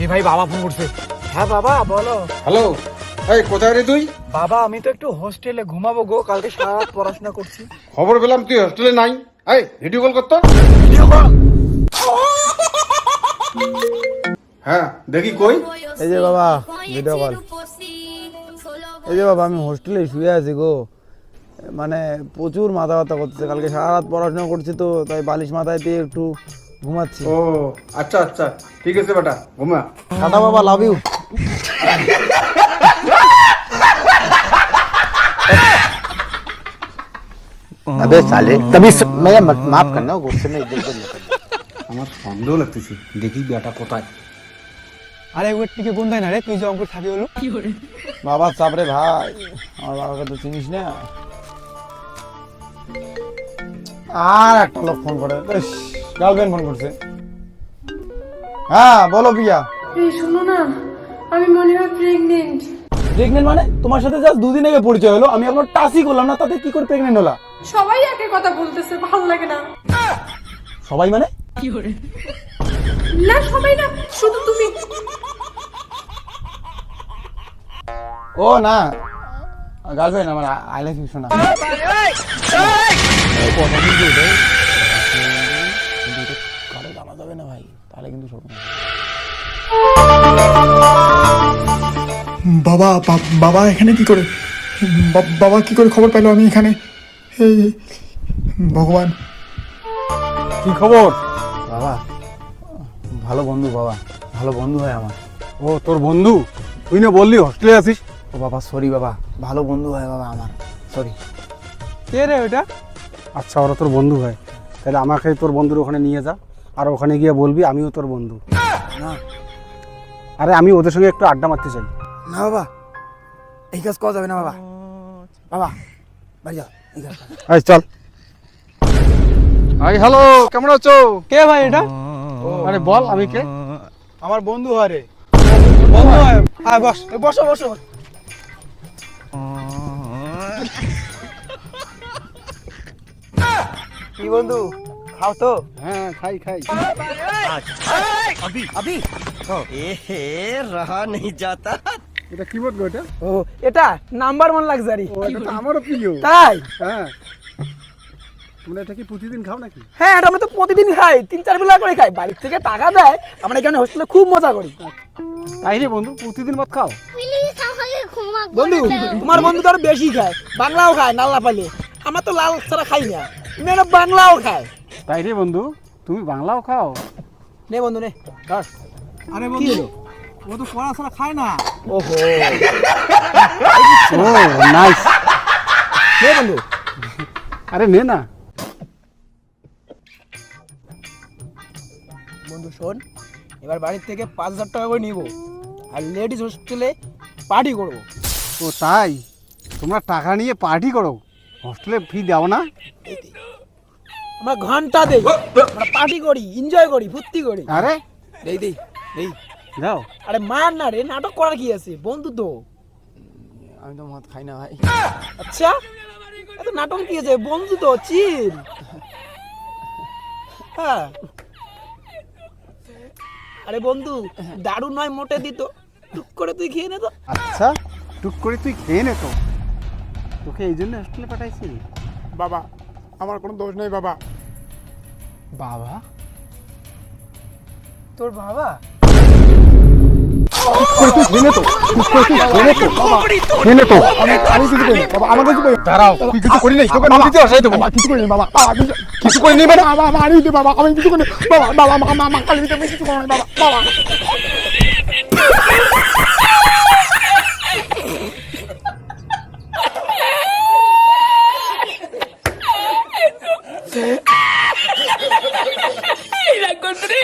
এই ভাই বাবা ফোন করছে। হ্যাঁ বাবা বলো। হ্যালো, এই কোথায় রে তুই? বাবা আমি তো একটু হোস্টেলে ঘুমাবো গো, কালকে সারা রাত পড়াশোনা করছি। খবর পেলাম তুই হোস্টেলে নাই। এই ভিডিও কল করতো। Video call? হ্যাঁ দেখি কই। এই যে বাবা ভিডিও কল। এই যে বাবা আমি হোস্টেলে শুয়ে আছি গো, মানে প্রচুর মাথা ব্যথা করতেছে, কালকে সারা রাত পড়াশোনা করছি তো তাই বালিশ মাথায় দিয়ে একটু ঘুমাচ্ছি। ও আচ্ছা আচ্ছা ঠিক আছে বেটা, ঘুমা। টাটা বাবা, লাভ ইউ। अबे साले तभी मैं माफ करना गुस्से में इधर उधर निकल আমার সন্দেহ লাগতেছে, দেখি বেটা কোথায়। আরে ওর টিকে বন্ধাই না রে, তুই যে অঙ্কুর থাকি হলো। বাবা চাপরে ভাই, আমার বাবাকে তো চিনিস না। আর একটা লোক ফোন করে, গার্লফ্রেন্ড ফোন করছে। হ্যাঁ বলো প্রিয়া। এই শোনো না, আমি মনে হয় প্রেগনেন্ট। প্রেগনেন্ট মানে? তোমার সাথে জাস্ট দুদিন আগে পরিচয় হলো, আমি এখন টাচই করলাম না, তাতে কি করে প্রেগনেন্ট হলা? সবাই একই কথা বলতেছে, ভালো লাগে না। সবাই মানে? না সবাই না, শুধু তুমি। ও না, গার্লফ্রেন্ড আমার, আই লাভ ইউ শোনা। কারো জানা যাবে না ভাই, তাহলে কিন্তু শোনো। বাবা বাবা এখানে কি করে? বাবা কি করে খবর পেলো আমি এখানে? এই ভগবান, কি খবর? বাবা ভালো বন্ধু, বাবা ভালো বন্ধু হয় আমার। ও তোর বন্ধু? তুই না বললি হোস্টেলে আছিস? ও বাবা সরি বাবা, ভালো বন্ধু হয় বাবা আমার, সরি। কে রে ওটা? আচ্ছা ওরা তোর বন্ধু হয়, তাহলে আমাকে তোর বন্ধুর ওখানে নিয়ে যা, আর ওখানে গিয়ে বলবি আমিও তোর বন্ধু। না আরে আমি ওদের সঙ্গে একটু আড্ডা মারতে চাই। না বাবা, এই কাজ করা যাবে না বাবা। বাবা বাড়ি যাও, এই কাজ করা যাবে না। এই চল। হাই হ্যালো, কেমন আছো? কে ভাই এটা? আরে বল আমি কে? আমার বন্ধু হয় রে। বন্ধু হয়? আয় বস, বসো বসো। কি বন্ধু, খাও তো? হ্যাঁ খাই খাই। रहा नहीं जाता এটা কি বলবো এটা? ও এটা নাম্বার 1 লাক্সারি। ও এটা তো আমারও প্রিয়। তাই? হ্যাঁ, তোমরা এটা কি প্রতিদিন খাও নাকি? হ্যাঁ এটা আমরা তো প্রতিদিন খাই, 3-4 বেলা করে খাই, বাড়ি থেকে টাকা দেয়, আমরা এখানে হোস্টেলে খুব মজা করি। তাই রে বন্ধু, প্রতিদিন মত খাও? বন্ধু তোমার বন্ধু তো আরো বেশি খায়, বাংলাও খায় নাল্লা পালে, আমার তো লাল ছাড়া খাই না, মেয়েরা বাংলাও খায়। তাই রে বন্ধু, তুমি বাংলাও খাও? নে বন্ধু নে ধর। আরে কি বন্ধু হলো? ও তো পড়াশোনা খায় না। ওহো ও নাইস। নে বন্ধু। আরে নে না। বন্ধু শোন, এবার বাড়ির থেকে 5,000 টাকা করে নিব, আর লেডিস হোস্টেলে পার্টি করবো। ও তাই? তোমরা টাকা নিয়ে পার্টি করো, হোস্টেলে ফি দাও না? আমরা ঘন্টা দেই, আমরা পার্টি করি, এনজয় করি, ফুর্তি করি। আরে দেই দেই দেই। যাও। আরে মার না রে, নাটক করার কি আছে, বন্ধু তো। আমি তো মদ খাই না ভাই। আচ্ছা এত নাটক কি আছে, বন্ধু তো, চিল। হ্যাঁ আরে বন্ধু দারু নয় মোটে দিত, টুক করে তুই খেয়ে নে তো। আচ্ছা টুক করে তুই খেয়ে নে তো, তোকে এই জন্য হোস্টেলে পাঠাইছি? বাবা আমার কোনো দোষ নেই বাবা। বাবা? তোর বাবা? আমি কিছু করি বাবা, আমার কিছু করি। দাঁড়াও, তুই কিছু করি নাই, তোকে নদীতে আসাই দেবো। বাবা কিছু করি না বাবা, কিছু করে নেবে না? বাবা মারি দে বাবা, আমি কিছু করি না বাবা, বাবা মা কালি দিতে আমি কিছু করি না বাবা, বাবা। La encontré.